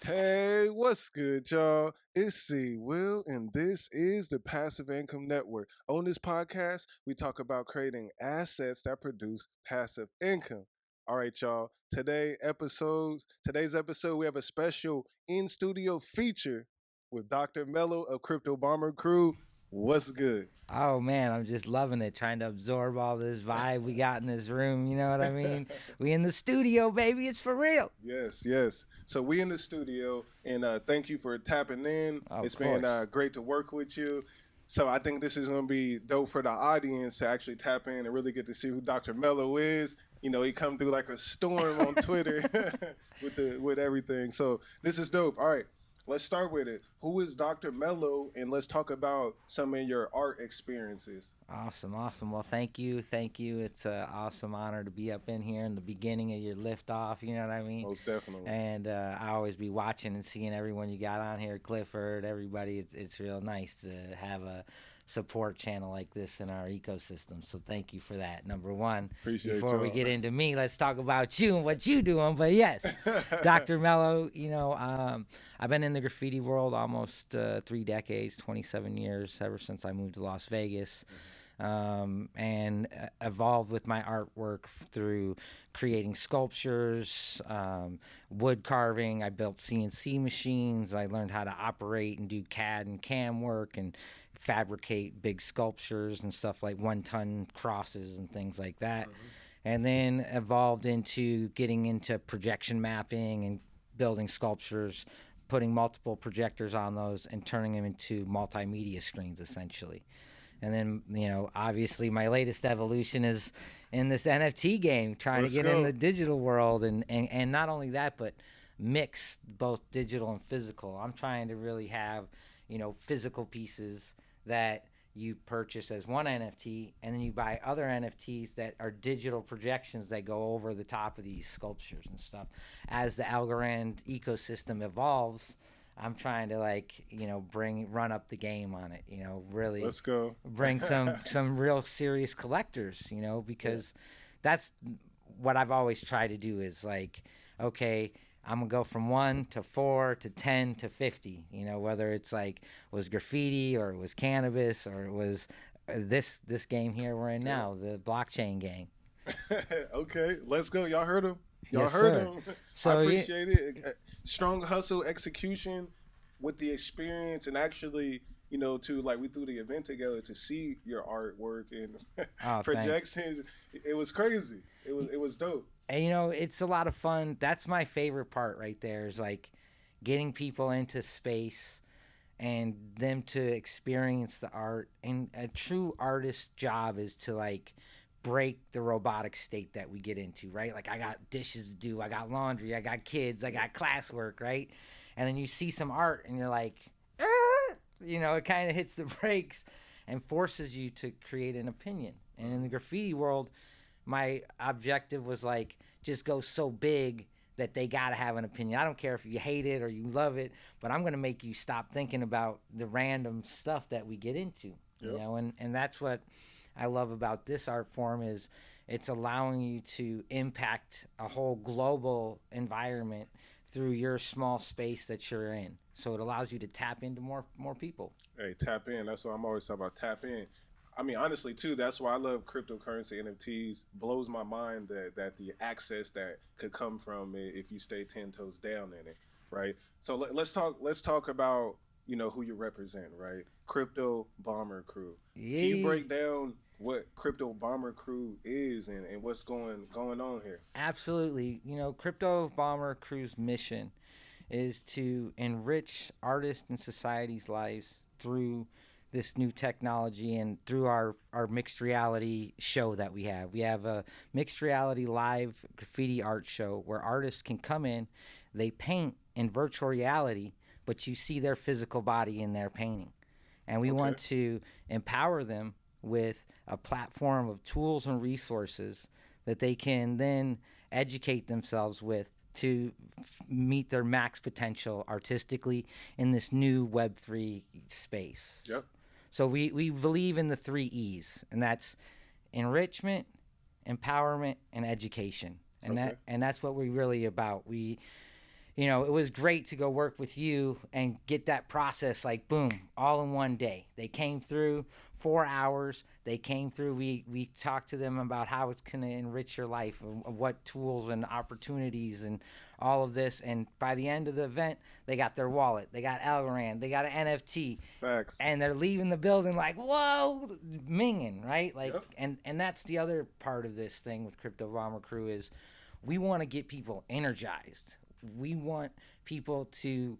Hey, what's good, y'all? It's C. Will, and this is the Passive Income Network. On this podcast, we talk about creating assets that produce passive income. All right, y'all. Today's episode, we have a special in-studio feature with Dr. Mello of Crypto Bomber Krew. What's good? Oh man, I'm just loving it, trying to absorb all this vibe we got in this room. You know what I mean? We in the studio, baby. It's for real. Yes, yes. So we in the studio, and thank you for tapping in. Of It's been course. great to work with you. So I think this is going to be dope for the audience to actually tap in and really get to see who Dr. Mello is. You know, he come through like a storm on Twitter with everything. So this is dope. All right, let's start with it. Who is Dr. Mello, and let's talk about some of your art experiences. Awesome, awesome. Well, thank you. It's an awesome honor to be up in here in the beginning of your liftoff. You know what I mean? Most definitely. And I always be watching and seeing everyone you got on here, Clifford, everybody. It's real nice to have a support channel like this in our ecosystem. So thank you for that. Number one. Appreciate Before we y'all. get into me, let's talk about you and what you doing. But yes, Dr. Mello, I've been in the graffiti world almost 3 decades, 27 years, ever since I moved to Las Vegas. And evolved with my artwork through creating sculptures, wood carving. I built CNC machines. I learned how to operate and do CAD and CAM work and fabricate big sculptures and stuff like 1-ton crosses and things like that. And then evolved into getting into projection mapping and building sculptures, putting multiple projectors on those and turning them into multimedia screens essentially. And then, obviously my latest evolution is in this NFT game, trying to Let's get in the go. digital world and not only that, but mix both digital and physical. I'm trying to really have, physical pieces that you purchase as one NFT, and then you buy other NFTs that are digital projections that go over the top of these sculptures and stuff. As the Algorand ecosystem evolves, I'm trying to run up the game on it, really Let's go. bring some real serious collectors, Yeah. because that's what I've always tried to do is like, okay, I'm gonna go from 1 to 4 to 10 to 50, whether it's like was graffiti or it was cannabis or it was this game here we're in Yeah. now, the blockchain game. Okay, let's go. Y'all heard him. Y'all Yes, heard sir. him. I So yeah, appreciate it. Strong hustle, execution with the experience, and actually, to like we threw the event together to see your artwork and oh, thanks. projections. It was crazy. It was dope. And, it's a lot of fun. That's my favorite part right there is like getting people into space and them to experience the art. And a true artist's job is to like break the robotic state that we get into, right? Like I got dishes to do, I got laundry, I got kids, I got classwork, right? And then you see some art and you're like, "Ah!" It kind of hits the brakes and forces you to create an opinion. And in the graffiti world, my objective was like just go so big that they got to have an opinion. I don't care if you hate it or you love it, but I'm going to make you stop thinking about the random stuff that we get into, Yep. and that's what I love about this art form is it's allowing you to impact a whole global environment through your small space that you're in. So it allows you to tap into more people. Hey, tap in. That's what I'm always talking about. Tap in. I mean, honestly, too. That's why I love cryptocurrency NFTs. Blows my mind that the access that could come from it if you stay 10 toes down in it, right? So let's talk about who you represent, right? Crypto Bomber Crew. Can you Yeah. break down what Crypto Bomber Crew is and what's going on here? Absolutely. Crypto Bomber Crew's mission is to enrich artists and society's lives through this new technology and through our mixed reality show that we have. We have a mixed reality live graffiti art show where artists can come in, they paint in virtual reality, but you see their physical body in their painting. And we Okay. want to empower them with a platform of tools and resources that they can then educate themselves with to meet their max potential artistically in this new Web3 space. Yep. So we believe in the 3 E's, and that's enrichment, empowerment, and education. And Okay. that's what we're really about. you know, it was great to go work with you and get that process like boom, all in one day. They came through 4 hours. They came through. We talked to them about how it's going to enrich your life, of what tools and opportunities and all of this. And by the end of the event, they got their wallet, they got Algorand, they got an NFT. Facts. And they're leaving the building like, whoa, minging, right? Like, Yep. and that's the other part of this thing with Crypto Bomber Krew is we want to get people energized. We want people to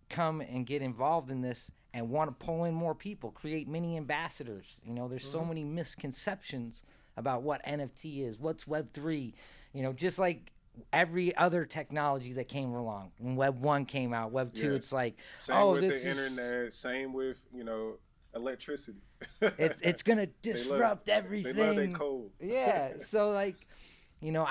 come and get involved in this and want to pull in more people, create mini ambassadors. You know, there's so many misconceptions about what NFT is, what's Web3, you know, just like every other technology that came along. When Web 1 came out, Web 2, it's like, same with this the is internet, same with, you know, electricity. it's going to disrupt everything. They love their code. Yeah, so like, you know,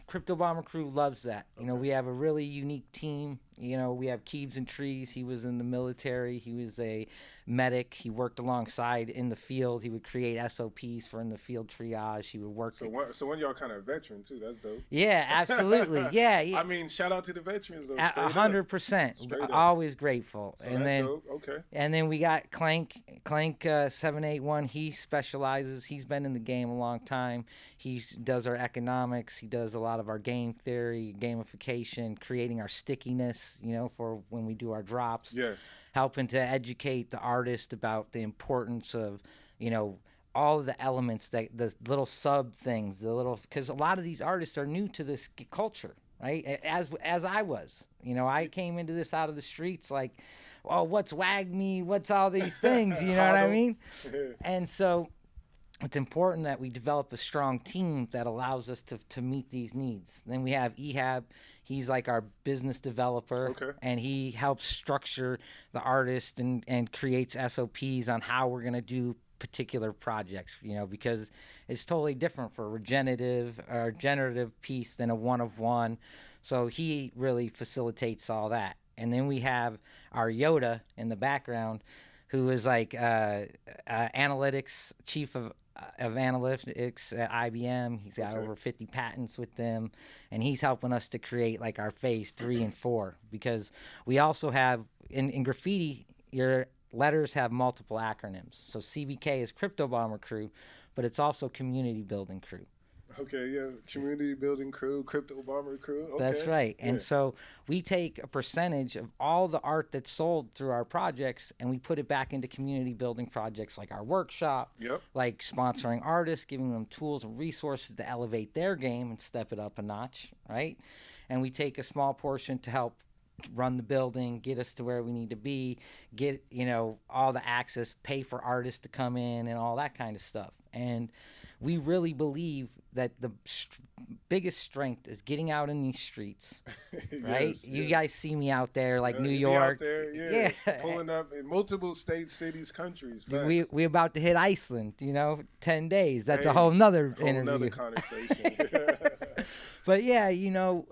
Crypto Bomber Krew loves that. You know, we have a really unique team. You know, we have Keebs and Trees. He was in the military. He was a medic. He worked alongside in the field. He would create SOPs for in the field triage. He would work. So one of y'all kind of veteran too. That's dope. Yeah, absolutely. Yeah. I mean, shout out to the veterans though. 100%. Always grateful. So and that's then, dope. Okay. And then we got Clank 781. He specializes. He's been in the game a long time. He does our economics. He does a lot of our game theory, gamification, creating our stickiness, you know, for when we do our drops. Yes. Helping to educate the artist about the importance of, you know, all of the elements, that the little sub things, because a lot of these artists are new to this culture, right? As I was, you know, I came into this out of the streets like, oh, what's WAGME? What's all these things? You know what I mean? And so it's important that we develop a strong team that allows us to meet these needs. Then we have Ehab. He's like our business developer, and he helps structure the artist and creates SOPs on how we're going to do particular projects, you know, because it's totally different for a generative piece than a one-of-one. So he really facilitates all that. And then we have our Yoda in the background, who is like analytics, chief of analytics at IBM. He's got over 50 patents with them, and he's helping us to create like our phase 3 and 4, because we also have in graffiti, your letters have multiple acronyms. So CBK is Crypto Bomber Krew, but it's also Community Building Krew. Okay, yeah, Community Building Krew, Crypto Bomber Krew. Okay. That's right. And so we take a percentage of all the art that's sold through our projects, and we put it back into community building projects like our workshop, like sponsoring artists, giving them tools and resources to elevate their game and step it up a notch, right? And we take a small portion to help run the building, get us to where we need to be, get, you know, all the access, pay for artists to come in and all that kind of stuff. And we really believe that the biggest strength is getting out in these streets, right? You guys see me out there, like New York. Out there, pulling up in multiple states, cities, countries. We about to hit Iceland, you know, 10 days. That's a whole nother interview. Another conversation. But yeah, you know,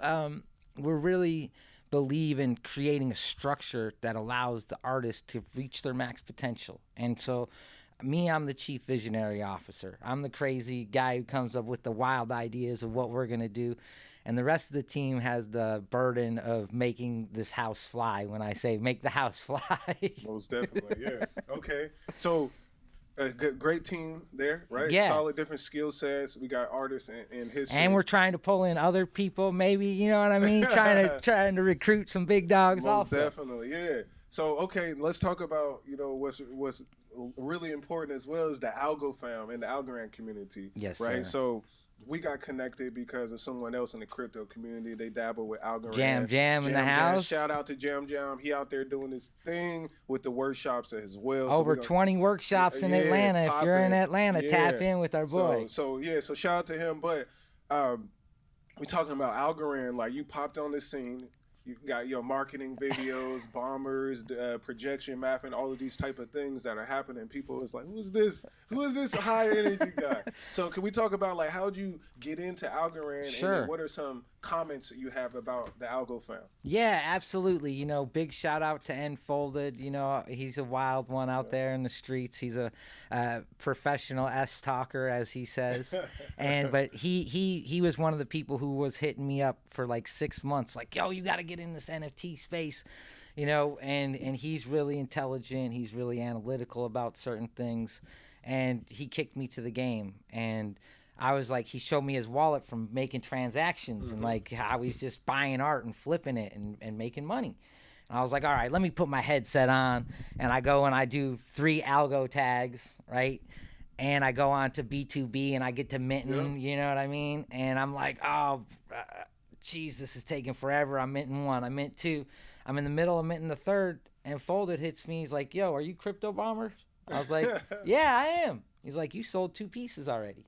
we're really believe in creating a structure that allows the artist to reach their max potential. And so I'm the chief visionary officer. I'm the crazy guy who comes up with the wild ideas of what we're going to do. And the rest of the team has the burden of making this house fly. When I say make the house fly. Most definitely, yes. Okay. So a great team there, right? Yeah. Solid different skill sets. We got artists in history. And we're trying to pull in other people, maybe, you know what I mean? trying to recruit some big dogs Most also. Definitely, yeah. So, okay, let's talk about, you know, what's really important as well is the Algo fam and the Algorand community. Yes, right? sir. So we got connected because of someone else in the crypto community. They dabble with Algorand. Jam in the house. Shout out to Jam. He out there doing his thing with the workshops as well. Over 20 workshops in Atlanta. If you're in Atlanta, tap in with our boy. So shout out to him. But we talking about Algorand. Like, you popped on the scene. You got your marketing videos, bombers, projection mapping, all of these type of things that are happening. People is like, who is this? Who is this high energy guy? So can we talk about, like, how'd you get into Algorand? Sure. And what are some comments that you have about the Algo fam. Yeah, absolutely. You know, big shout out to Enfolded. You know, he's a wild one out there in the streets. He's a professional S talker, as he says. But he was one of the people who was hitting me up for like 6 months, like, yo, you got to get in this NFT space. You know, and he's really intelligent. He's really analytical about certain things, and he kicked me to the game. And I was like, he showed me his wallet from making transactions and like how he's just buying art and flipping it and making money. And I was like, all right, let me put my headset on, and I go and I do 3 algo tags, right? And I go on to B2B and I get to minting, you know what I mean? And I'm like, oh, geez, this is taking forever. I'm minting 1, I mint 2. I'm in the middle of minting the 3rd, and Folded hits me. He's like, yo, are you Crypto Bomber? I was like, yeah, I am. He's like, you sold 2 pieces already.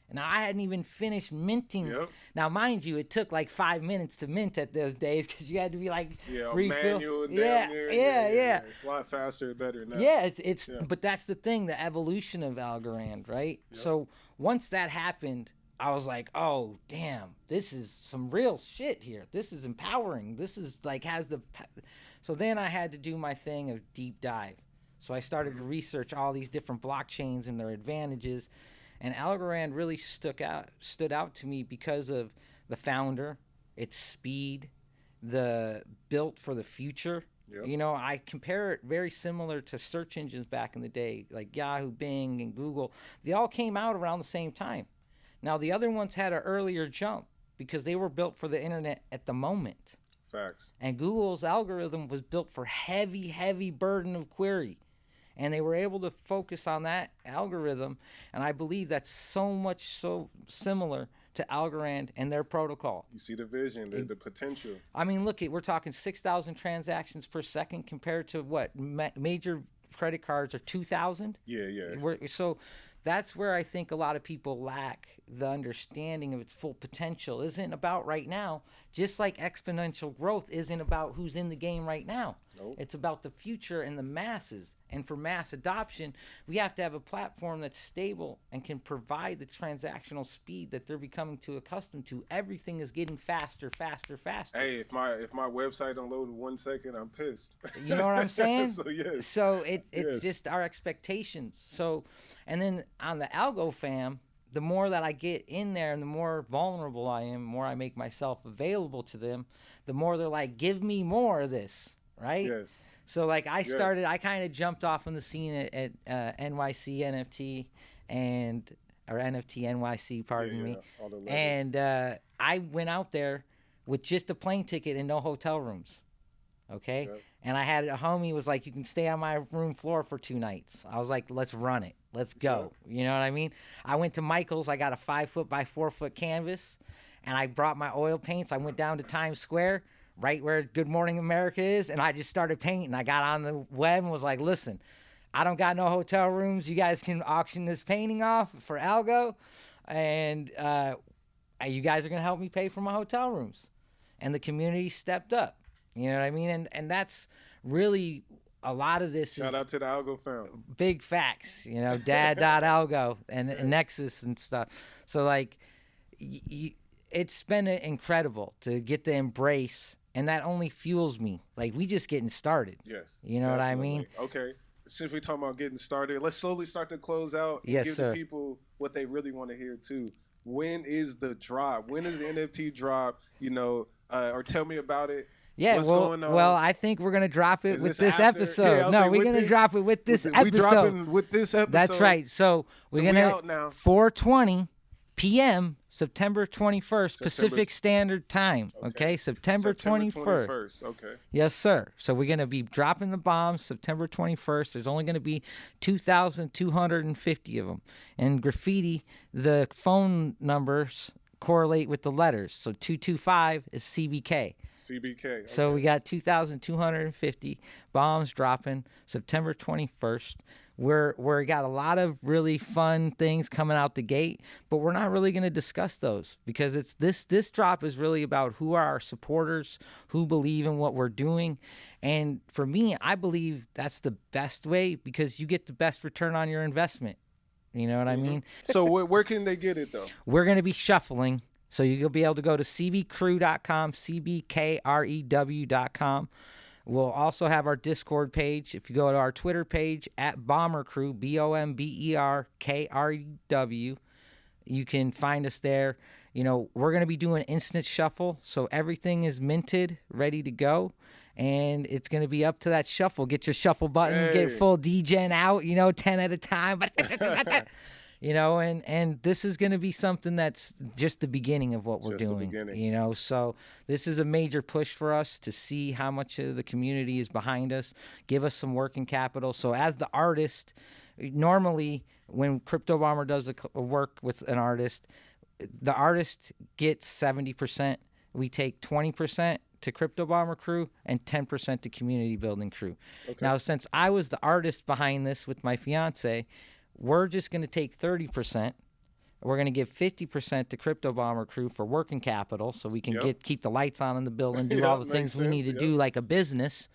And I hadn't even finished minting. Now, mind you, it took like 5 minutes to mint at those days because you had to be like refill. Manual Yeah. It's a lot faster, better now. Yeah, but that's the thing, the evolution of Algorand, right? So once that happened, I was like, oh, damn, this is some real shit here. This is empowering. This is like so then I had to do my thing of deep dive. So I started to research all these different blockchains and their advantages. And Algorand really stood out to me because of the founder, its speed, the built for the future. You know, I compare it very similar to search engines back in the day, like Yahoo, Bing, and Google. They all came out around the same time. Now, the other ones had an earlier jump because they were built for the internet at the moment. Facts. And Google's algorithm was built for heavy burden of query. And they were able to focus on that algorithm. And I believe that's so similar to Algorand and their protocol. You see the vision, the potential. I mean, look, we're talking 6,000 transactions per second compared to what? Major credit cards are 2,000? Yeah. So that's where I think a lot of people lack the understanding of its full potential. Isn't about right now, just like exponential growth isn't about who's in the game right now. Nope. It's about the future and the masses. And for mass adoption, we have to have a platform that's stable and can provide the transactional speed that they're becoming too accustomed to. Everything is getting faster. Hey, if my website don't load in 1 second, I'm pissed. You know what I'm saying? So yes. So it's just our expectations. So, and then on the Algo fam, the more that I get in there and the more vulnerable I am, the more I make myself available to them, the more they're like, give me more of this, right? Yes. So like I kind of jumped off on the scene at NYC NFT or NFT NYC, pardon me. All the And I went out there with just a plane ticket and no hotel rooms. Okay. Yep. And I had a homie was like, you can stay on my room floor for 2 nights. I was like, let's run it. Let's go. Yep. You know what I mean? I went to Michael's. I got a 5 foot by 4 foot canvas and I brought my oil paints. I went down to Times Square, right where Good Morning America is. And I just started painting. I got on the web and was like, listen, I don't got no hotel rooms. You guys can auction this painting off for Algo. And you guys are going to help me pay for my hotel rooms. And the community stepped up. You know what I mean? And that's really a lot of this. Shout out to the Algo fam. Big facts, you know, dad.algo and Nexus and stuff. So like, it's been incredible to get the embrace, and that only fuels me. Like, we just getting started. Yes. You know what I mean? Okay. Since we're talking about getting started, let's slowly start to close out and yes, give sir. the people what they really want to hear too. When is the drop? When is the NFT drop? You know, or tell me about it. Yeah, what's going on? Well, I think we're gonna drop it with this after? episode. Yeah, no, we're gonna drop it with this episode. We dropping with this episode. That's right. So we're gonna out now. 4:20 p.m. September 21st Pacific Standard Time. Okay, September 21st. Okay. Yes, sir. So we're gonna be dropping the bombs September 21st. There's only gonna be 2,250 of them. And graffiti, the phone numbers correlate with the letters. So 225 is CBK. Okay. So we got 2,250 bombs dropping September 21st. We're got a lot of really fun things coming out the gate, but we're not really going to discuss those because it's this drop is really about who are our supporters, who believe in what we're doing. And for me, I believe that's the best way because you get the best return on your investment. You know what I mean? So where can they get it though? We're going to be shuffling So you'll be able to go to cbcrew.com, cbkrew.com. We'll also have our Discord page. If you go to our Twitter page at Bomber Krew, BOMBERKREW, you can find us there. You know, we're going to be doing instant shuffle, so everything is minted, ready to go. And it's going to be up to that shuffle. Get your shuffle button, get full degen out, 10 at a time. And this is going to be something that's just the beginning of what we're doing. So this is a major push for us to see how much of the community is behind us, give us some working capital. So as the artist, normally when Crypto Bomber does a work with an artist, the artist gets 70%. We take 20% to Crypto Bomber Krew and 10% to Community Building Krew. Okay. Now, since I was the artist behind this with my fiance, we're just going to take 30%. We're going to give 50% to Crypto Bomber Krew for working capital, so we can keep the lights on in the building, do all the things we need to do like a business.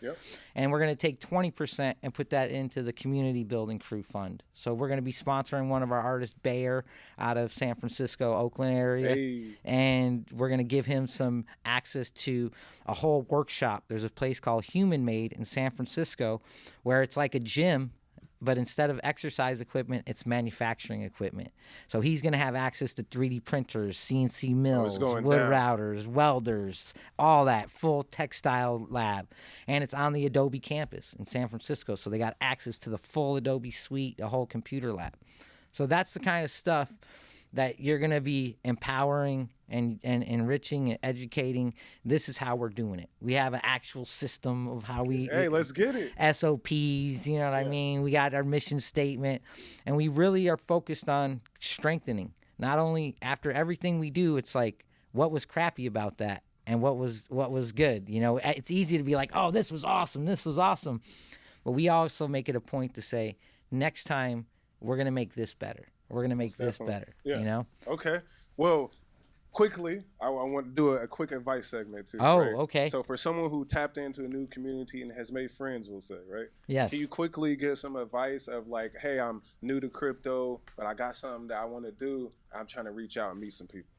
And we're going to take 20% and put that into the Community Building Krew Fund. So we're going to be sponsoring one of our artists, Bayer, out of San Francisco, Oakland area. And we're going to give him some access to a whole workshop. There's a place called Human Made in San Francisco where it's like a gym, but instead of exercise equipment, it's manufacturing equipment. So he's going to have access to 3D printers, CNC mills, wood routers, welders, all that, full textile lab. And it's on the Adobe campus in San Francisco. So they got access to the full Adobe suite, the whole computer lab. So that's the kind of stuff that you're going to be empowering and enriching and educating. This is how we're doing it. We have an actual system of how we... let's get it. SOPs, you know what I mean? We got our mission statement, and we really are focused on strengthening. Not only after everything we do, it's like, what was crappy about that? And what was good? It's easy to be like, oh, this was awesome. But we also make it a point to say, next time, we're going to make this better. We're going to make this better, Okay. Well, quickly, I want to do a quick advice segment too. Oh, right? okay. So for someone who tapped into a new community and has made friends, we'll say, right? Yes. Can you quickly give some advice of like, hey, I'm new to crypto, but I got something that I want to do. I'm trying to reach out and meet some people.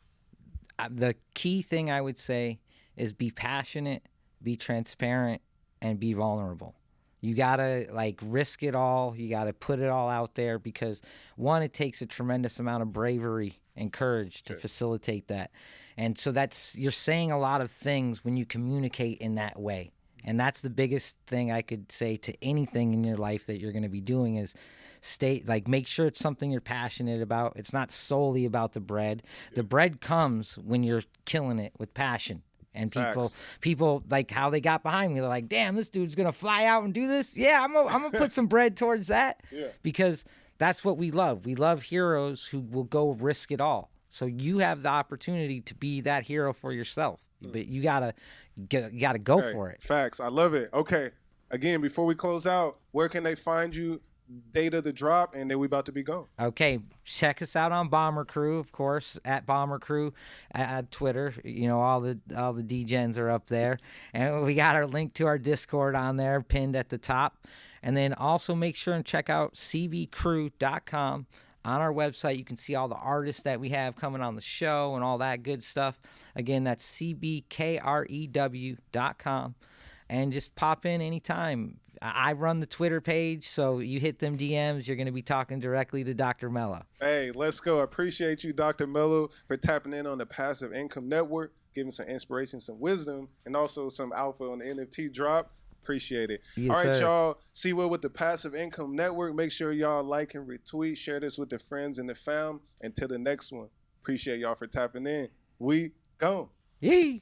The key thing I would say is be passionate, be transparent, and be vulnerable. You got to risk it all. You got to put it all out there because, one, it takes a tremendous amount of bravery and courage to facilitate that. And so you're saying a lot of things when you communicate in that way. And that's the biggest thing I could say to anything in your life that you're going to be doing is make sure it's something you're passionate about. It's not solely about the bread. The bread comes when you're killing it with passion. And people like how they got behind me. They're like, damn, this dude's going to fly out and do this. Yeah, I'm going to put some bread towards that because that's what we love. We love heroes who will go risk it all. So you have the opportunity to be that hero for yourself, but you gotta go for it. Facts. I love it. Okay. Again, before we close out, where can they find you? Date of the drop, and then we about to be gone. Okay, check us out on Bomber Krew, of course, at Bomber Krew at Twitter. All the degens are up there, and we got our link to our Discord on there pinned at the top. And then also make sure and check out cbcrew.com. On our website, you can see all the artists that we have coming on the show and all that good stuff. Again, that's cbkrew.com. And just pop in anytime. I run the Twitter page, so you hit them DMs, you're going to be talking directly to Dr. Mello. Hey, let's go. I appreciate you, Dr. Mello, for tapping in on the Passive Income Network, giving some inspiration, some wisdom, and also some alpha on the NFT drop. Appreciate it. Yes, all right, sir. y'all. See what with the Passive Income Network. Make sure y'all like and retweet. Share this with the friends and the fam. Until the next one. Appreciate y'all for tapping in. We gone. Yee.